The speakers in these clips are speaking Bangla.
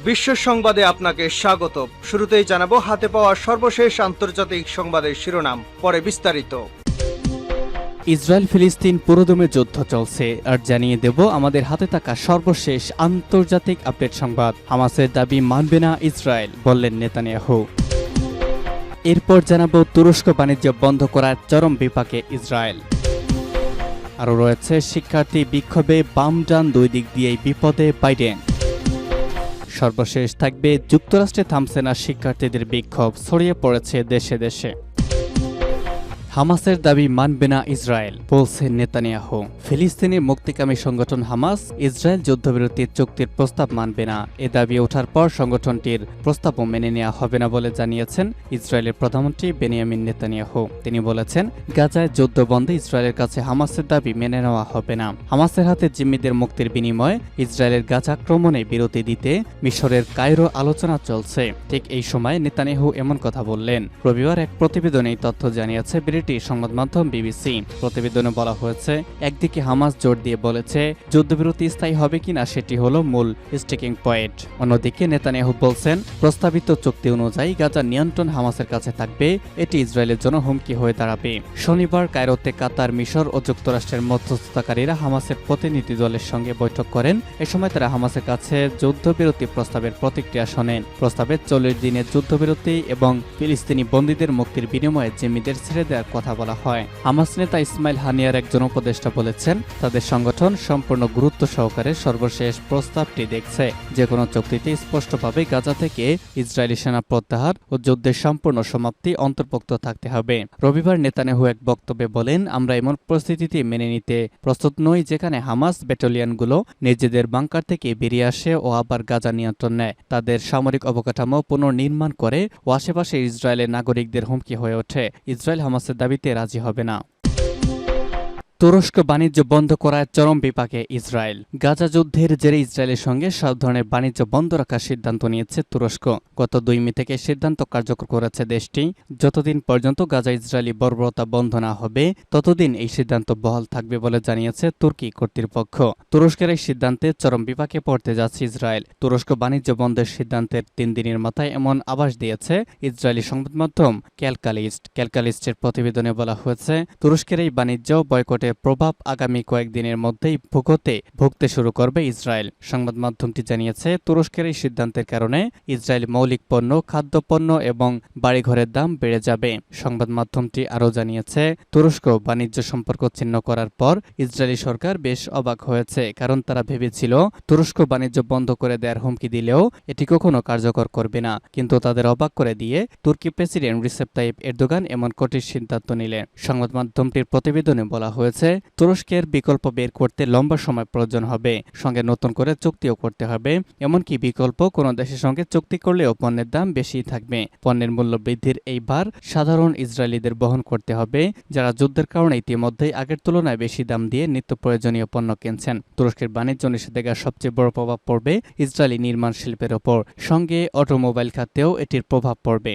বিশ্ব সংবাদে আপনাকে স্বাগত। শুরুতেই জানাবো হাতে পাওয়া সর্বশেষ আন্তর্জাতিক সংবাদের শিরোনাম, পরে বিস্তারিত। ইসরায়েল ফিলিস্তিন পুরোদমে যুদ্ধ চলছে, আর জানিয়ে দেব আমাদের হাতে থাকা সর্বশেষ আন্তর্জাতিক আপডেট সংবাদ। হামাসের দাবি মানবে না ইসরায়েল, বললেন নেতানিয়াহু। এরপর জানাবো তুরস্ক বাণিজ্য বন্ধ করার চরম বিপাকে ইসরায়েল। আরও রয়েছে শিক্ষার্থী বিক্ষোভে বাম ডান দুই দিক দিয়েই বিপদে বাইডেন। সর্বশেষ থাকবে যুক্তরাষ্ট্রে থামছে না শিক্ষার্থীদের বিক্ষোভ, ছড়িয়ে পড়েছে দেশে দেশে। হামাসের দাবি মানবে না ইসরায়েল, বলছেন নেতানিয়াহু। ফিলিস্তিনি মুক্তিকামী সংগঠন হামাস ইসরায়েল যুদ্ধবিরতির চুক্তির প্রস্তাব মানবে না। এ দাবি ওঠার পর সংগঠনটির প্রস্তাবও মেনে নেওয়া হবে না বলে জানিয়েছেন ইসরায়েলের প্রধানমন্ত্রী বেনিয়ামিন নেতানিয়াহু। তিনি বলেছেন, গাজায় যুদ্ধ বন্ধে ইসরায়েলের কাছে হামাসের দাবি মেনে নেওয়া হবে না। হামাসের হাতে জিম্মিদের মুক্তির বিনিময়ে ইসরায়েলের গাজা আক্রমণে বিরতি দিতে মিশরের কায়রো আলোচনা চলছে। ঠিক এই সময় নেতানিয়াহু এমন কথা বললেন। রবিবার এক প্রতিবেদনে এই তথ্য জানিয়েছে সংবাদ মাধ্যম বিবিসি। প্রতিবেদনে বলা হয়েছে, একদিকে হামাস জোর দিয়ে বলেছে যুদ্ধবিরতি স্থায়ী হবে কিনা সেটি হলো মূল স্টিকিং পয়েন্ট। অন্যদিকে নেতানিয়াহু বলছেন, প্রস্তাবিত চুক্তি অনুযায়ী গাজার নিয়ন্ত্রণ হামাসের কাছে থাকবে, এটি ইসরায়েলের জন্য হুমকি হয়ে দাঁড়াবে। শনিবার কায়রোতে কাতার, মিশর ও যুক্তরাষ্ট্রের মধ্যস্থতাকারীরা হামাসের প্রতিনিধি দলের সঙ্গে বৈঠক করেন। এ সময় তারা হামাসের কাছে যুদ্ধবিরতি প্রস্তাবের প্রতিক্রিয়া শোনেন। প্রস্তাবে 40 দিনের যুদ্ধবিরতি এবং ফিলিস্তিনি বন্দীদের মুক্তির বিনিময়ে জিম্মিদের ছেড়ে দেওয়ার কথা বলা হয়। হামাস নেতা ইসমাইল হানিয়ার একজন উপদেষ্টা বলেছেন, তাদের সংগঠন সম্পূর্ণ গুরুত্ব সহকারে সর্বশেষ প্রস্তাবটি দেখছে। যে কোনো চুক্তিতে স্পষ্টভাবে গাজা থেকে ইসরায়েলি সেনা প্রত্যাহার ও যুদ্ধের সম্পূর্ণ সমাপ্তি অন্তর্ভুক্ত থাকতে হবে। রবিবার নেতানিয়াহু এক বক্তব্যে বলেন, আমরা এমন পরিস্থিতিতে মেনে নিতে প্রস্তুত নই যেখানে হামাস ব্যাটালিয়নগুলো নিজেদের বাংকার থেকে বেরিয়ে আসে ও আবার গাজা নিয়ন্ত্রণ নেয়, তাদের সামরিক অবকাঠামো পুনর্নির্মাণ করে ও আশেপাশে ইসরায়েলের নাগরিকদের হুমকি হয়ে ওঠে। ইসরায়েল হামাসের দাবিতে রাজি হবে না। তুরস্ক বাণিজ্য বন্ধ করার চরম বিপাকে ইসরায়েল। গাজা যুদ্ধের জেরে ইসরায়েলের সঙ্গে সব ধরনের বাণিজ্য বন্ধ রাখার সিদ্ধান্ত নিয়েছে তুরস্ক। গত 2 মে থেকে সিদ্ধান্ত কার্যকর করেছে দেশটি। যতদিন পর্যন্ত গাজা ইসরায়েলি বর্বরতা বন্ধ না হবে ততদিন এই সিদ্ধান্ত বহাল থাকবে বলে জানিয়েছে তুর্কি কর্তৃপক্ষ। তুরস্কের এই সিদ্ধান্তে চরম বিপাকে পড়তে যাচ্ছে ইসরায়েল। তুরস্ক বাণিজ্য বন্ধের সিদ্ধান্তের 3 দিনের মাথায় এমন আভাস দিয়েছে ইসরায়েলি সংবাদ মাধ্যম ক্যালকালিস্টের প্রতিবেদনে বলা হয়েছে, তুরস্কের এই বাণিজ্য বয়কটে প্রভাব আগামী কয়েকদিনের মধ্যেই ভুগতে শুরু করবে ইসরায়েল। সংবাদ মাধ্যমটি জানিয়েছে, তুরস্কের এই সিদ্ধান্তের কারণে ইসরায়েল মৌলিক পণ্য, খাদ্যপণ্য এবং বাড়িঘরের দাম বেড়ে যাবে। সংবাদ মাধ্যমটি আরও জানিয়েছে, তুরস্ক বাণিজ্য সম্পর্ক ছিন্ন করার পর ইসরায়েলি সরকার বেশ অবাক হয়েছে, কারণ তারা ভেবেছিল তুরস্ক বাণিজ্য বন্ধ করে দেওয়ার হুমকি দিলেও এটি কখনো কার্যকর করবে না। কিন্তু তাদের অবাক করে দিয়ে তুর্কি প্রেসিডেন্ট রিসেপ তাইপ এরদোগান এমন কঠিন সিদ্ধান্ত নিলেন। সংবাদ মাধ্যমটির প্রতিবেদনে বলা হয়েছে, তুরস্কের বিকল্প বের করতে লম্বা সময় প্রয়োজন হবে, সঙ্গে নতুন করে চুক্তিও করতে হবে। এমনকি বিকল্প কোনো দেশের সঙ্গে চুক্তি করলেও পণ্যের দাম বেশি থাকবে। পণ্যের মূল্য বৃদ্ধির এই ভার সাধারণ ইসরায়েলিদের বহন করতে হবে, যারা যুদ্ধের কারণে ইতিমধ্যেই আগের তুলনায় বেশি দাম দিয়ে নিত্য প্রয়োজনীয় পণ্য কিনছেন। তুরস্কের বাণিজ্য নিষেধাজ্ঞার সবচেয়ে বড় প্রভাব পড়বে ইসরায়েলি নির্মাণ শিল্পের ওপর, সঙ্গে অটোমোবাইল খাতেও এটির প্রভাব পড়বে।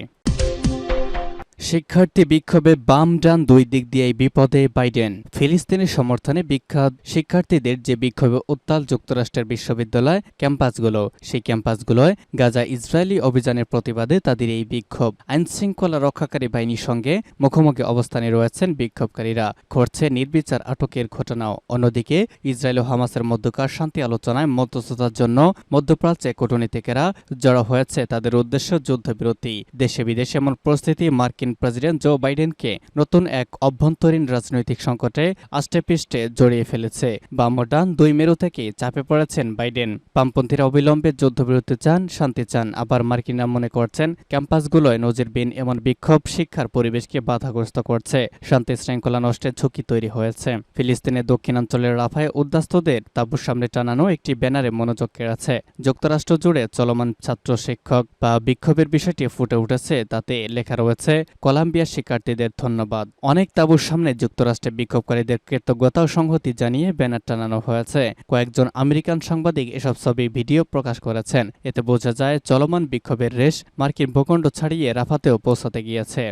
শিক্ষার্থী বিক্ষোভে বাম ডান দুই দিক দিয়েই বিপদে বাইডেন। ফিলিস্তিনের সমর্থনে বিখ্যাত শিক্ষার্থীদের যে বিক্ষোভে উত্তাল যুক্তরাষ্ট্রের বিশ্ববিদ্যালয় ক্যাম্পাসগুলো, সেই ক্যাম্পাসগুলোয় গাজা ইসরায়েলি অভিযানের প্রতিবাদে তাদের এই বিক্ষোভ। আইনশৃঙ্খলা রক্ষাকারী বাহিনীর সঙ্গে মুখোমুখি অবস্থানে রয়েছেন বিক্ষোভকারীরা। ঘটছে নির্বিচার আটকের ঘটনাও। অন্যদিকে ইসরায়েল ও হামাসের মধ্যকার শান্তি আলোচনায় মধ্যস্থতার জন্য মধ্যপ্রাচ্যে কূটনীতিকেরা জড়ো হয়েছে। তাদের উদ্দেশ্য যুদ্ধবিরতি। দেশে বিদেশে এমন পরিস্থিতি মার্কিন প্রেসিডেন্ট জো বাইডেনকে নতুন এক অভ্যন্তরীণ রাজনৈতিক সংকটে আষ্টেপৃষ্ঠে জড়িয়ে ফেলেছে। বাম ও ডান দুই মেরু থেকে চাপে পড়েছেন বাইডেন। বামপন্থীরা অবিলম্বে যুদ্ধবিরতি চান, শান্তি চান। আবার মার্কিনরা মনে করছেন ক্যাম্পাসগুলোয় নজিরবিহীন এমন বিক্ষোভ শিক্ষার পরিবেশকে বাধাগ্রস্ত করছে, শান্তি শৃঙ্খলা নষ্টের ঝুঁকি তৈরি হয়েছে। ফিলিস্তিনের দক্ষিণাঞ্চলের রাফায় উদ্বাস্তুদের তাঁবুর সামনে টানানো একটি ব্যানারে মনোযোগ কেড়েছে। যুক্তরাষ্ট্র জুড়ে চলমান ছাত্র শিক্ষক বা বিক্ষোভের বিষয়টি ফুটে উঠেছে। তাতে লেখা রয়েছে, কলাম্বিয়ার শিক্ষার্থীদের ধন্যবাদ। অনেক তাঁবুর সামনে যুক্তরাষ্ট্রের বিক্ষোভকারীদের কৃতজ্ঞতা ও সংহতি জানিয়ে ব্যানার টানানো হয়েছে। কয়েকজন আমেরিকান সাংবাদিক এসব ছবি ভিডিও প্রকাশ করেছেন। এতে বোঝা যায় চলমান বিক্ষোভের রেশ মার্কিন ভূখণ্ড ছাড়িয়ে রাফাতেও পৌঁছাতে গিয়েছে।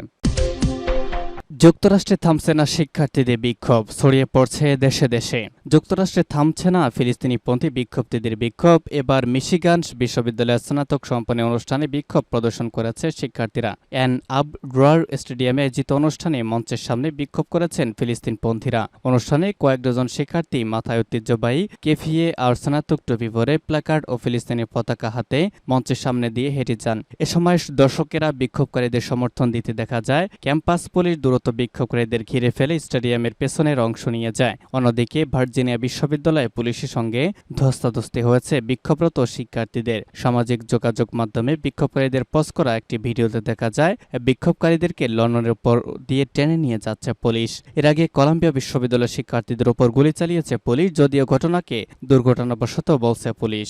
যুক্তরাষ্ট্রে থামছে না শিক্ষার্থীদের বিক্ষোভ, ছড়িয়ে পড়ছে দেশে দেশে। যুক্তরাষ্ট্রে থামছে না ফিলিস্তিনিপন্থী বিক্ষোভকারীদের বিক্ষোভ। এবার মিশিগান বিশ্ববিদ্যালয়ের স্নাতক সমাপনী অনুষ্ঠানে বিক্ষোভ প্রদর্শন করেছে শিক্ষার্থীরা। অ্যান আবরার স্টেডিয়ামে আয়োজিত অনুষ্ঠানে মঞ্চের সামনে বিক্ষোভ করেছেন ফিলিস্তিনপন্থীরা। অনুষ্ঠানে কয়েক ডজন শিক্ষার্থী মাথায় ঐতিহ্যবাহী কেফিয়ে আর স্নাতক টুপি পরে প্ল্যাকার্ড ও ফিলিস্তিনি পতাকা হাতে মঞ্চের সামনে দিয়ে হেঁটে যান। এ সময় দর্শকেরা বিক্ষোভকারীদের সমর্থন দিতে দেখা যায়। ক্যাম্পাস পুলিশ বিক্ষোভকারীদের ঘিরে ফেলে স্টেডিয়ামের পেছনের অংশ নিয়ে যায়। অন্যদিকে ভার্জিনিয়া বিশ্ববিদ্যালয়ে পুলিশের সঙ্গে ধস্তাধস্তি হয়েছে বিক্ষোভরত শিক্ষার্থীদের। সামাজিক যোগাযোগ মাধ্যমে বিক্ষোভকারীদের পোস্ট করা একটি ভিডিওতে দেখা যায় বিক্ষোভকারীদেরকে লন্ডনের উপর দিয়ে টেনে নিয়ে যাচ্ছে পুলিশ। এর আগে কলাম্বিয়া বিশ্ববিদ্যালয়ের শিক্ষার্থীদের উপর গুলি চালিয়েছে পুলিশ, যদিও ঘটনাকে দুর্ঘটনাবশত বলছে পুলিশ।